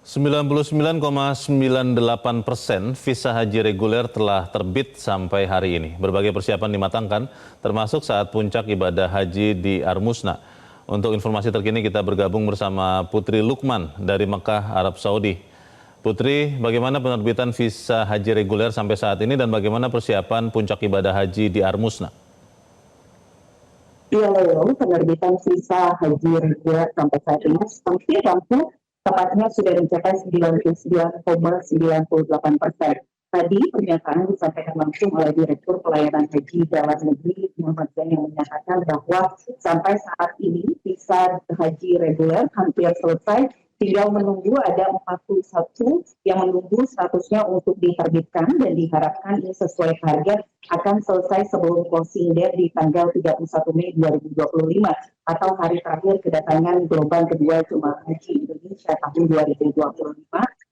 99,98% visa haji reguler telah terbit sampai hari ini. Berbagai persiapan dimatangkan, termasuk saat puncak ibadah haji di Armusna. Untuk informasi terkini kita bergabung bersama Putri Lukman dari Mekah, Arab Saudi. Putri, bagaimana penerbitan visa haji reguler sampai saat ini dan bagaimana persiapan puncak ibadah haji di Armusna? Ya, Leo, penerbitan visa haji reguler sampai saat ini seperti rampung, tepatnya sudah mencapai 99,98%. Tadi pernyataan disampaikan langsung oleh Direktur Pelayanan Haji Dalam Negeri Muhammad Zain yang menyatakan bahwa sampai saat ini visa haji reguler hampir selesai. Tinggal menunggu ada 41 yang menunggu statusnya untuk diterbitkan dan diharapkan ini sesuai target akan selesai sebelum closing date di tanggal 31 Mei 2025 atau hari terakhir kedatangan gelombang kedua jemaah haji Indonesia tahun 2025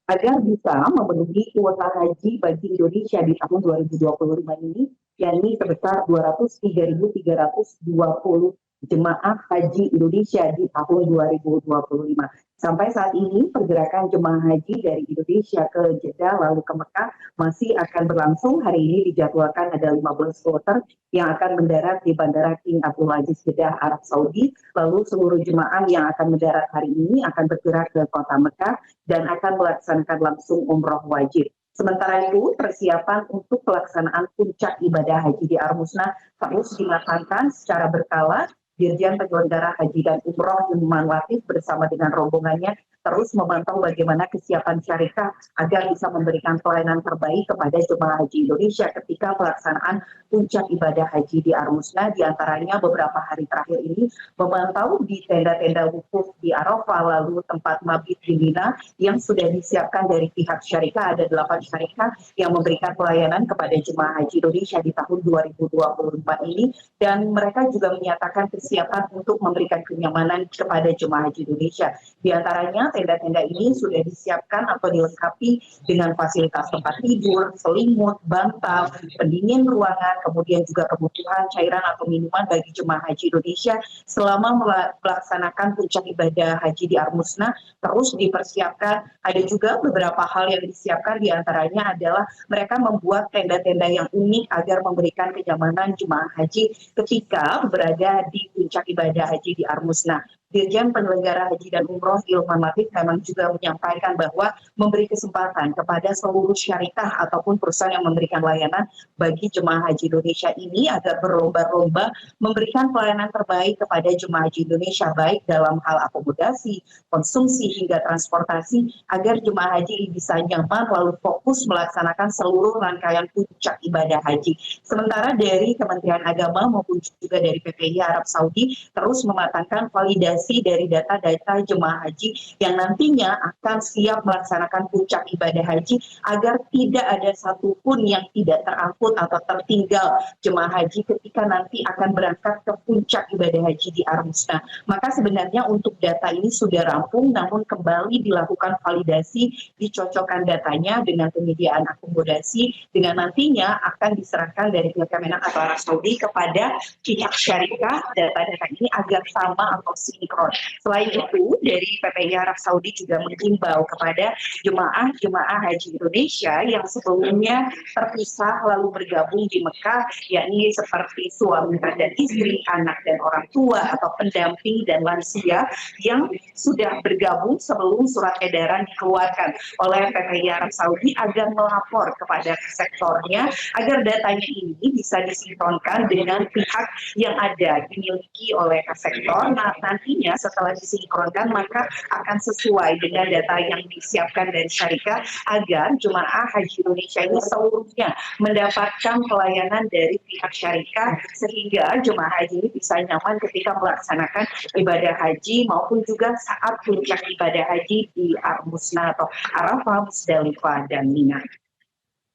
agar bisa memenuhi kuota haji bagi Indonesia di tahun 2025 ini, yakni sebesar 203.320 jemaah haji Indonesia di tahun 2025. Sampai saat ini pergerakan jemaah haji dari Indonesia ke Jeddah lalu ke Mekah masih akan berlangsung. Hari ini dijadwalkan ada 15 kloter yang akan mendarat di Bandara King Abdul Aziz Jeddah, Arab Saudi. Lalu seluruh jemaah yang akan mendarat hari ini akan bergerak ke kota Mekah dan akan melaksanakan langsung umroh wajib. Sementara itu, persiapan untuk pelaksanaan puncak ibadah haji di Armusna terus dimatangkan secara berkala. Dirjen Penyelenggara Haji dan Umroh Iman Latif bersama dengan rombongannya terus memantau bagaimana kesiapan syarikat agar bisa memberikan pelayanan terbaik kepada jemaah haji Indonesia ketika pelaksanaan puncak ibadah haji di Armusna. Di antaranya beberapa hari terakhir ini memantau di tenda-tenda wukuf di Arafah, lalu tempat mabit di Mina yang sudah disiapkan dari pihak syarikat. Ada 8 syarikat yang memberikan pelayanan kepada jemaah haji Indonesia di tahun 2024 ini, dan mereka juga menyatakan kesiapan untuk memberikan kenyamanan kepada jemaah haji Indonesia. Di antaranya tenda-tenda ini sudah disiapkan atau dilengkapi dengan fasilitas tempat tidur, selimut, bantal, pendingin ruangan, kemudian juga kebutuhan cairan atau minuman bagi jemaah haji Indonesia selama melaksanakan puncak ibadah haji di Armusna terus dipersiapkan. Ada juga beberapa hal yang disiapkan, di antaranya adalah mereka membuat tenda-tenda yang unik agar memberikan kenyamanan jemaah haji ketika berada di puncak ibadah haji di Armusna. Dirjen Penyelenggara Haji dan Umroh Ilman Latif memang juga menyampaikan bahwa memberi kesempatan kepada seluruh syarikat ataupun perusahaan yang memberikan layanan bagi jemaah haji Indonesia ini agar berlomba-lomba memberikan pelayanan terbaik kepada jemaah haji Indonesia, baik dalam hal akomodasi, konsumsi hingga transportasi, agar jemaah haji ini bisa nyaman lalu fokus melaksanakan seluruh rangkaian puncak ibadah haji. Sementara dari Kementerian Agama maupun juga dari PPI Arab Saudi terus mematangkan validasi dari data-data jemaah haji yang nantinya akan siap melaksanakan puncak ibadah haji agar tidak ada satupun yang tidak terangkut atau tertinggal jemaah haji ketika nanti akan berangkat ke puncak ibadah haji di Armusna. Maka sebenarnya untuk data ini sudah rampung, namun kembali dilakukan validasi, dicocokkan datanya dengan penyediaan akomodasi, dengan nantinya akan diserahkan dari pihak Kemenak atau Arab Saudi kepada pihak syarikat data-data ini agar sama atau sinkron. Selain itu, dari PPI Arab Saudi juga menghimbau kepada jemaah haji Indonesia yang sebelumnya terpisah lalu bergabung di Mekah, yakni seperti suami dan istri, anak dan orang tua, atau pendamping dan lansia yang sudah bergabung sebelum surat edaran dikeluarkan oleh PPI Arab Saudi agar melapor kepada sektornya agar datanya ini bisa disinkronkan dengan pihak yang ada dimiliki oleh sektor. Nah, nantinya setelah disinkronkan maka akan sesuai dengan data yang disiapkan dari syarikat agar jemaah haji Indonesia ini seluruhnya mendapatkan pelayanan dari pihak syarikat sehingga jemaah haji ini bisa nyaman ketika melaksanakan ibadah haji maupun juga saat puncak ibadah haji di Armusna atau Arafah, Musdalifah, dan Mina.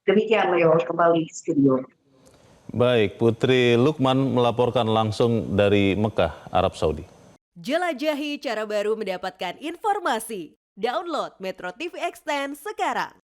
Demikian Leo, kembali di studio. Baik, Putri Lukman melaporkan langsung dari Mekah, Arab Saudi. Jelajahi cara baru mendapatkan informasi. Download Metro TV Extend sekarang.